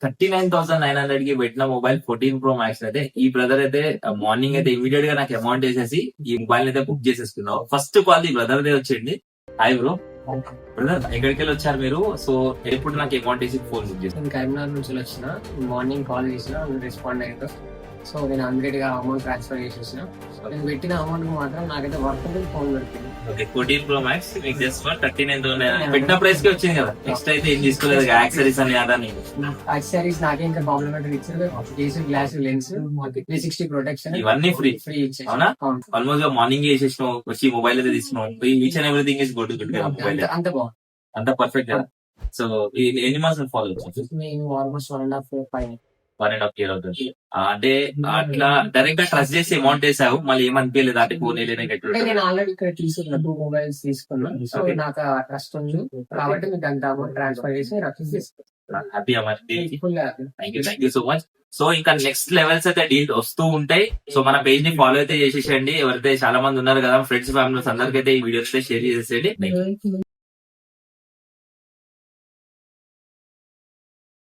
39,900 కి పెట్టిన mobile 14 Pro Max అయితే ఈ బ్రదర్ అయితే మార్నింగ్ అయితే ఇమీడియట్ గా నాకు అమౌంట్ వేసేసి ఈ మొబైల్ అయితే బుక్ చేసేసుకున్నావు. ఫస్ట్ కాల్ ఈ బ్రదర్ దే వచ్చింది. హాయ్ బ్రో, బ్రదర్ ఎక్కడికి వెళ్ళి వచ్చారు మీరు? సో ఎప్పుడు నాకు అమౌంట్ వేసి ఫోన్ బుక్ చేశారు? నేను కరీంనగర్ నుంచి వచ్చిన మార్నింగ్ కాల్ చేసిన రెస్పాండ్ అయ్యారు. సో నేను 100 గా అమౌంట్ ట్రాన్స్ఫర్ చేసేసిన. నేను పెట్టిన అమౌంట్ మాత్రం నాకైతే వర్క్ ఫోన్ దొరికింది. ఓకే, 14 Pro Max మీకు జస్ట్ ఫర్ 39,900 పెట్టిన ప్రైస్ కి వచ్చింది కదా. నెక్స్ట్ అయితే ఏం తీసుకోలేదు, యాక్సరీస్ అని అదని. యాక్సెసరీస్ నాకే ఇంకా కాంప్లిమెంటరీ ఇచ్చారు. ఏసీ గ్లాస్ లెన్స్ 360 ప్రొటెక్షన్ ఇవన్నీ ఫ్రీ ఫ్రీ ఇచ్చారు. అవునా? ఆల్మోస్ట్ గా మార్నింగ్ చేసేసినాం, వచ్చి మొబైల్ అయితే తీసుకున్నాం. Each and everything is good good కదా మొబైల్. అంత బాగుంది, అంత పర్ఫెక్ట్ కదా. సో ఎన్ని మంత్స్ ఫాలో వచ్చారు? మేము ఆల్మోస్ట్ 1.5 పైన 1.5 year అవుతుంది. అంటే అట్లా డైరెక్ట్ గా ట్రస్ట్ చేసి అమౌంట్ వేసావు, మళ్ళీ ఏమనిపించలేదు అంటే ఫోన్ అంటే నేను ఆల్రెడీ ఇక్కడ తీసుకున్నా 2 మొబైల్స్ తీసుకున్నాను. సో నాకు ట్రస్ట్ ఉంది కాబట్టి మీకు అంత అమౌంట్ ట్రాన్స్ఫర్ చేసి రఫీస్ తీసుకున్నాను. Happy amount. Full happy. Thank you so much. So ఇంకా నెక్స్ట్ లెవెల్స్ అయితే డీల్ వస్తూ ఉంటాయి. సో మన పేజ్ ని ఫాలో అయితే చేసేసండి. ఎవరైతే చాలా మంది ఉన్నారు కదా ఫ్రెండ్స్ ఫ్యామిలీస్ అందరికైతే ఈ వీడియోస్ షేర్ చేసేయండి.